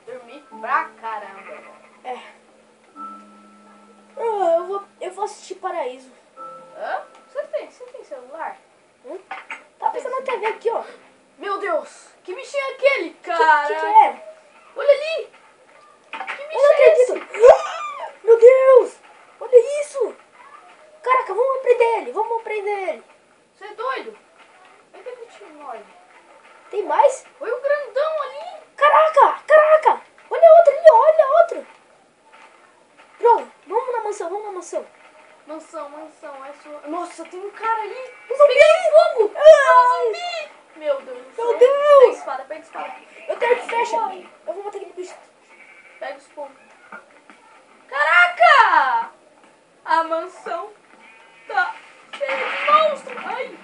Dormi pra caramba. É. Eu vou assistir Paraíso. Hã? Você tem celular? Tá passando na TV aqui, ó. Meu Deus! Que bichinho é aquele, cara? Que é? Olha ali! Que Eu bicho não é esse? acredito. Meu Deus! Olha isso! Caraca, vamos prender ele. Você é doido? Onde é que te morde? Tem mais? Olha o grandão ali! Caraca! Olha outro ali, olha outro. Pronto, vamos na mansão. Mansão, é sua. Nossa, tem um cara ali! Um zumbi! Pegando fogo! É um zumbi! Meu Deus do céu! Meu Deus! Pega a espada! Eu tenho que fechar. Eu vou matar aquele bicho. Pega os fogos. Caraca! A mansão tá cheia de monstro! Ai!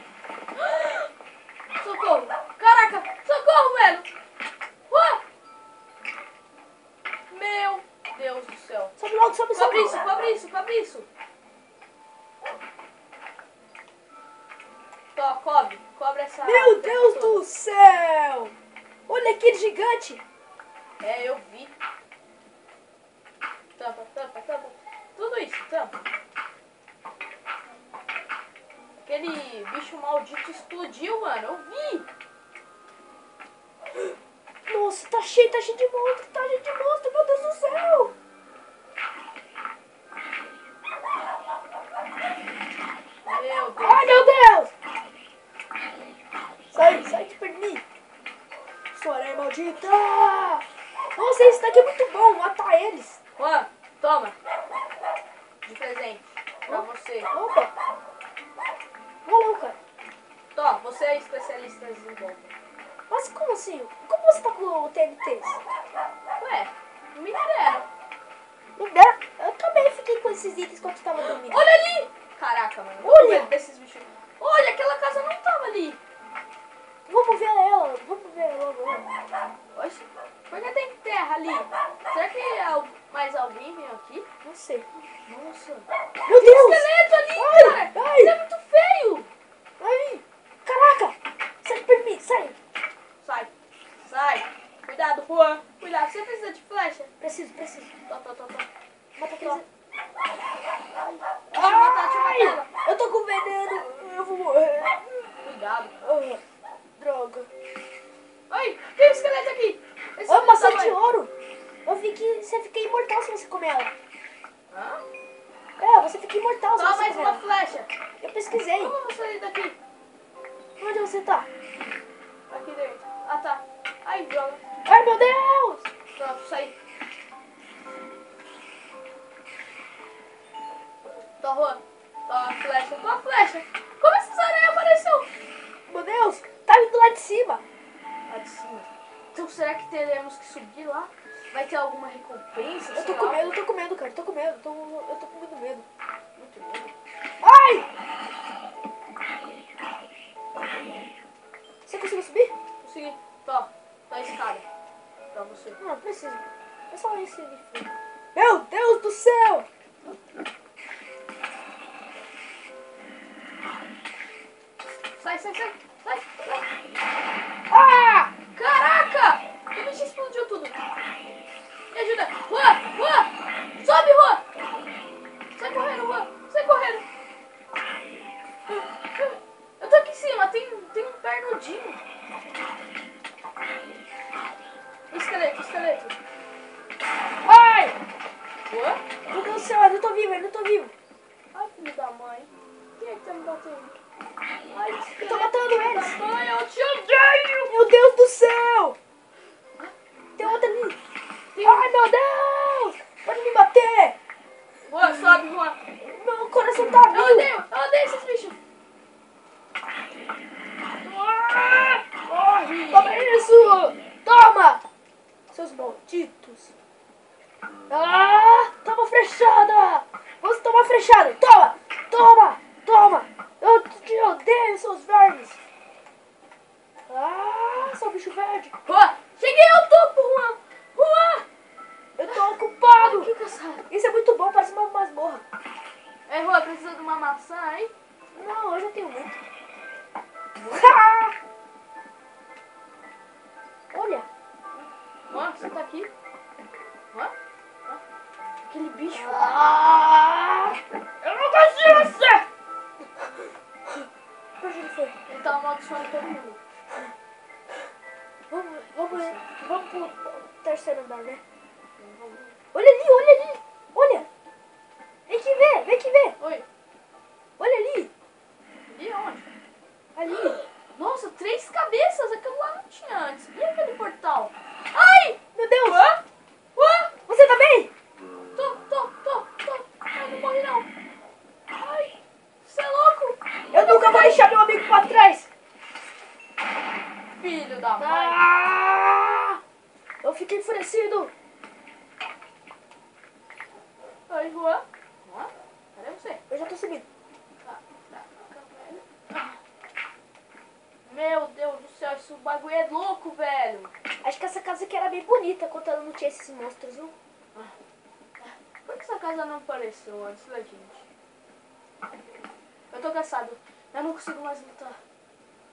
Socorro! Caraca! Socorro, velho! Meu Deus do céu! Sobe logo. Cobre isso! Tó, cobre essa... Meu Deus do céu! Olha aquele gigante. É, eu vi. Tampa. Tudo isso, tampa. Aquele bicho maldito explodiu, mano. Eu vi. Nossa, tá cheio de monstro. Meu Deus do céu! Meu Deus. Ai, meu Deus! Sai de perto de mim. Sua aranha maldita! Nossa, esse daqui é muito bom, matar eles. Juan, toma. De presente. Pra você. Opa! Valeu, cara. Tó, você é especialista em bomba. Mas como assim? Como você tá com o TNT? Ué, não me deram. Não deram? Eu também fiquei com esses itens quando tava dormindo. Olha ali! Caraca, mano. Eu tô com medo desses bichos. Olha, aquela casa não tava ali. Vamos ver ela logo. Oxe, por que tem terra ali? Será que mais alguém veio aqui? Não sei. Nossa. Meu Deus! Esqueleto ali, Ai, cara! ai. Isso é muito feio! Ai! Caraca! Sai de perto de mim, sai! Sai! Cuidado, Juan! Cuidado, você precisa de flecha? Preciso. Tó. Mata aqueles... Deixa eu matar ela. Eu tô com veneno, eu vou morrer. Cuidado. Droga. Ai, tem um esqueleto aqui! Esse Ó, maçã tamanho. de ouro. Eu vi que você fica imortal se você comer ela. Hã? É, você fica imortal se Só você mais comer uma ela. flecha. Eu pesquisei. Como eu vou sair daqui? Onde você tá? Aqui dentro. Ah, tá. Ai, droga. Ai, meu Deus! Pronto, saí. Tô, Juan. Tô a flecha. Como essas aranhas apareceu? Meu Deus! Tá vindo lá de cima. Lá de cima. Então será que teremos que subir lá? Vai ter alguma recompensa? Eu tô sei com lá? medo, cara. Eu tô com muito medo. Muito medo. Ai! Você conseguiu subir? Consegui. Tô a escada. Pra você. Não precisa. É só esse ali. Meu Deus do céu! Sai. Ah! Caraca! O bicho explodiu tudo. Me ajuda. Juan! Sobe, Juan! Sai correndo. Eu tô aqui em cima. Tem um pernudinho. Esqueleto. Ai! Juan? Meu Deus do céu, eu não tô vivo. Ai, filho da mãe. Quem é que tá me batendo? Ai, Eu tô matando eles. Ai, eu te odeio! Meu Deus do céu! Tem outra ali. Ai, meu Deus! Pode me bater! Juan, sobe, Juan. Meu coração tá Eu mil. odeio esses bichos. Corre! Toma isso! Toma! Seus malditos! Ah! Toma flechada! Você toma flechada! Toma! Eu te odeio, seus vermes! Ah! Seu bicho verde! Juan, cheguei ao topo, Juan! Eu tô ocupado! Que cansado. Isso é muito bom, parece uma masmorra. É, Juan, precisa de uma maçã, hein? Não, eu já tenho muito. Olha! Juan, você tá amaldiçoando todo mundo. Vamos pro terceiro andar, né? Olha ali, olha ali. Olha. Vem aqui ver, vem aqui ver. Oi. Olha ali. E onde? Ali. Nossa, 3 cabeças. Aquilo lá não tinha antes. E aquele portal? Ai! Meu Deus. Ué? Ué? Você tá bem? Tô. Ai, não morri não. Ai, você é louco? Eu nunca vou deixar meu amigo pra trás. Filho da mãe. Ah! Eu fiquei enfurecido. Oi, Juan. Juan? Cadê você? Eu já tô subindo. Meu Deus do céu, esse bagulho é louco, velho. Acho que essa casa aqui era bem bonita quando ela não tinha esses monstros, não? Por que essa casa não apareceu antes da gente? Eu tô cansado. Eu não consigo mais lutar.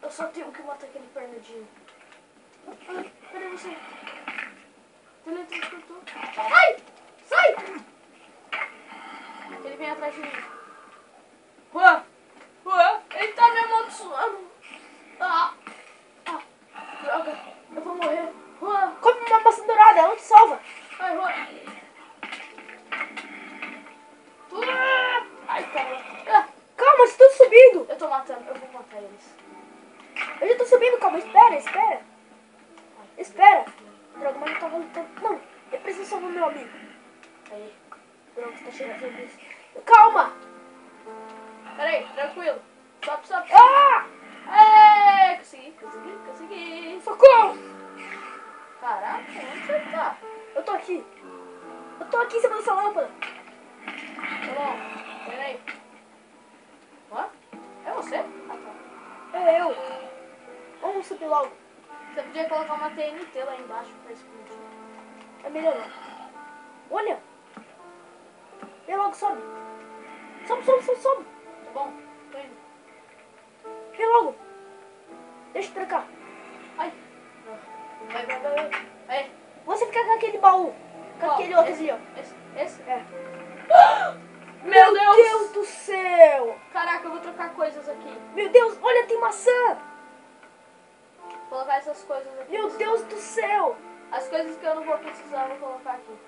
Eu só tenho que matar aquele pernudinho. Ai, cadê você? Teletransportou. Ai! Sai! Ele vem atrás de mim. Juan! Ele tá me amaldiçoando. Droga, eu vou morrer. Juan! Come uma maçã dourada, ela te salva. Ai, Juan! Ai, caramba. Calma, estou subindo. Eu tô matando, eu vou matar eles. Eu já tô subindo, calma, espera. Droga, mas eu tava lutando. Não, eu preciso salvar meu amigo. Aí. Droga, tá cheio de zumbis. Calma. Peraí, tranquilo. Sobe. Ah! Aê, consegui. Socorro. Caraca, onde você tá? Eu tô aqui em cima dessa lâmpada. Tá bom, peraí. Ó, é você? Ah, tá. É eu. Vamos subir logo. Você podia colocar uma TNT lá embaixo pra explodir. É melhor não. Olha. Vem logo, sobe. Sobe. Tá bom, tô indo. Vem logo. Deixa eu trancar. Ai. Vai. Aí. Você fica com aquele baú. Com Qual? aquele outro Esse? ali, ó. Esse? É. Meu Meu Deus do céu. Caraca, eu vou trocar coisas aqui. Meu Deus, olha, tem maçã. Vou colocar essas coisas aqui. Meu Deus do céu. As coisas que eu não vou precisar, eu vou colocar aqui.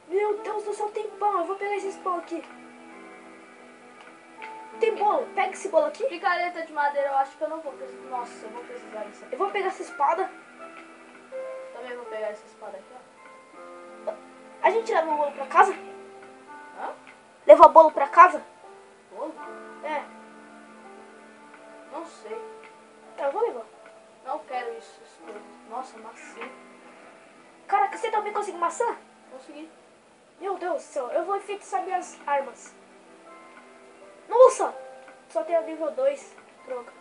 Meu Deus do céu, tem pão. Eu vou pegar esses pão aqui. Tem bolo. Pega esse bolo aqui. Picareta de madeira, eu acho que eu não vou precisar. Nossa, eu vou precisar disso aqui. Eu vou pegar essa espada. Também vou pegar essa espada aqui, ó. A gente leva o bolo pra casa? Hã? Levar o bolo pra casa? Bolo? É. Não sei. Tá, eu vou levar. Não quero isso. Nossa, maçã. Caraca, você também conseguiu maçã? Consegui. Meu Deus do céu, eu vou enfeitiçar minhas armas. Nossa! Só tem a nível 2. Droga.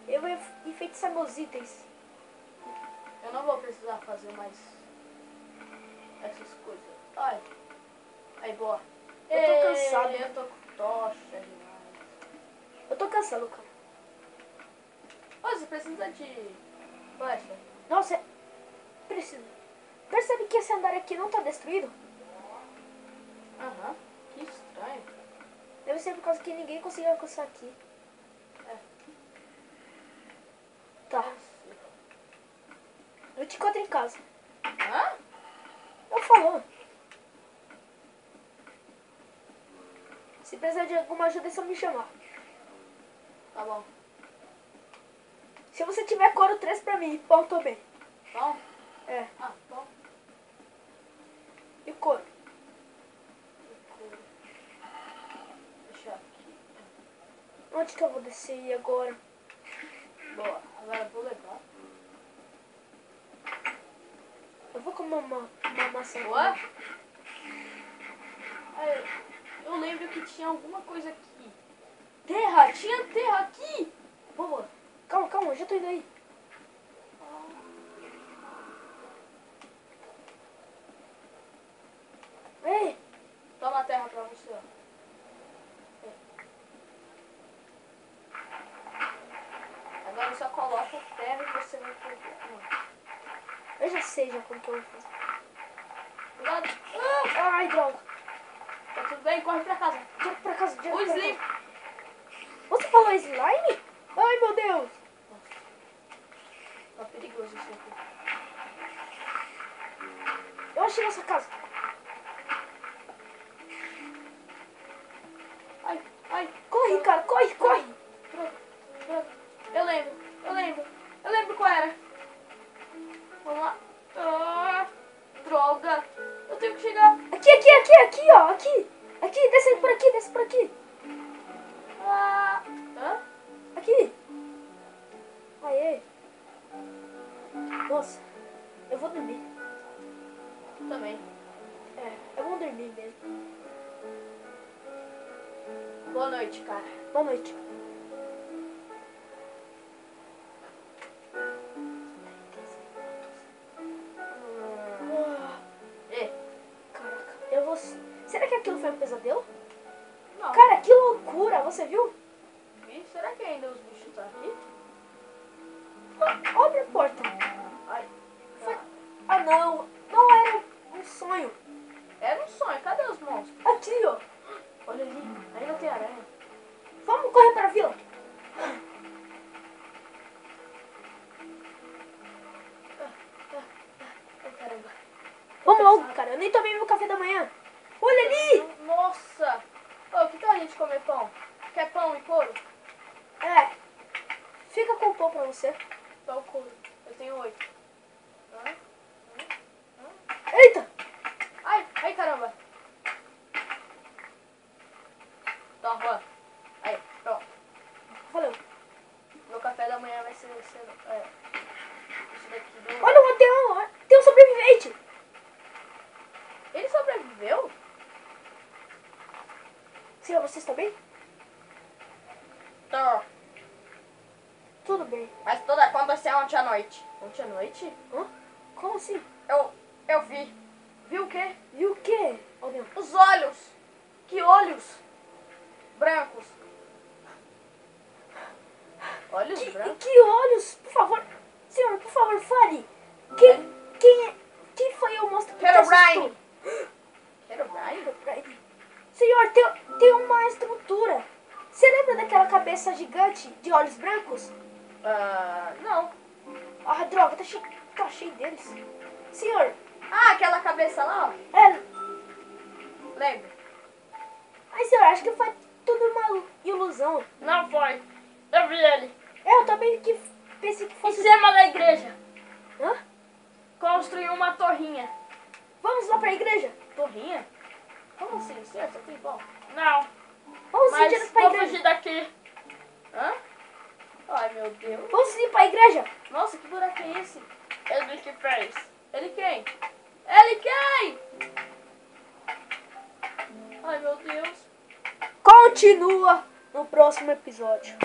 Eu vou enfeitiçar meus itens. Eu não vou precisar fazer mais essas coisas. Ai. Aí, boa. Eu tô cansado. Eu tô com tocha demais. Eu tô cansado, cara. Ô, você precisa de flecha? Nossa, preciso. Percebe que esse andar aqui não tá destruído? Aham. Que estranho. Deve ser por causa que ninguém conseguiu alcançar aqui. É. Tá. Eu te encontro em casa. Hã? Eu falou. Se precisar de alguma ajuda, é só me chamar. Tá bom. Se você tiver couro, traz pra mim. Pão também. Bom? É. Ah, bom. E couro. Deixa aqui. Onde que eu vou descer agora? Boa. Agora eu vou levar. Eu vou comer uma maçã. Boa. Aí, eu lembro que tinha alguma coisa aqui. Terra! Tinha terra aqui! Boa. Calma, já tô indo aí. Ei, Toma a terra pra você, ó. Agora só coloca a terra e você vai pegar. eu já sei como que eu vou fazer. Cuidado! Ai, droga. Tá tudo bem? Corre pra casa. Direto pra casa, direto O pra slime! casa. Você falou slime? Ai, meu Deus. Tá perigoso isso aqui. Eu achei essa casa. Ai, ai. Corre, cara, corre, corre. Droga, droga. Eu lembro qual era. Vamos lá. Ah, droga. Eu tenho que chegar. Aqui, ó, aqui. Aqui, desce por aqui, desce por aqui. Ah. Hã? Aqui. Aê. Nossa, eu vou dormir. Também. Eu vou dormir mesmo. Boa noite, cara. Boa noite. E? Caraca, eu vou... Será que aquilo foi um pesadelo? Não. Cara, que loucura, você viu? Vi? Será que ainda os bichos estão aqui? Abre a porta. Ai. Foi... Ah, não. Não era um sonho. Era um sonho. Cadê os monstros? Aqui, ó. Olha ali. Ainda tem aranha. Vamos correr para a vila. Ai, caramba. Vamos logo, cara. Eu nem tomei meu café da manhã. Olha ali. Nossa. Ô, que tal a gente comer pão? Quer pão e couro? É. Fica com o pão pra você. Pão e couro. Eu tenho 8. Eita. Ai, caramba. Toma. Aí, pronto. Valeu. Meu café da manhã vai ser isso daqui do... Olha, tem um sobrevivente. Ele sobreviveu? Senhor, você está bem? Tô. Tudo bem. Mas tudo aconteceu ontem à noite. Ontem à noite? Hã? Como assim? Eu vi. Viu o quê? Viu o quê? Olha. Os olhos. Que olhos? Brancos. Olhos brancos? Que olhos? Por favor. Senhor, por favor, fale. Quem foi o monstro que te Herobrine. assustou? Herobrine? Senhor, tem uma estrutura. Você lembra daquela cabeça gigante de olhos brancos? Não. Ah, droga, tá cheio deles. Senhor, Ah, aquela cabeça lá, ó. Lembra? Mas senhor, acho que foi tudo uma ilusão. Não foi. Eu vi ele. Eu também pensei que Em fosse... cima da igreja. Hã? Construiu uma torrinha. Vamos lá pra igreja? Torrinha? Como assim? Certo? Tem pão? Não. Vamos Mas direto pra vou igreja. fugir daqui. Hã? Ai, meu Deus. Vamos ir pra igreja. Nossa, que buraco é esse? Ele que fez. Ele quem? Ele quem? Ai, meu Deus. Continua no próximo episódio.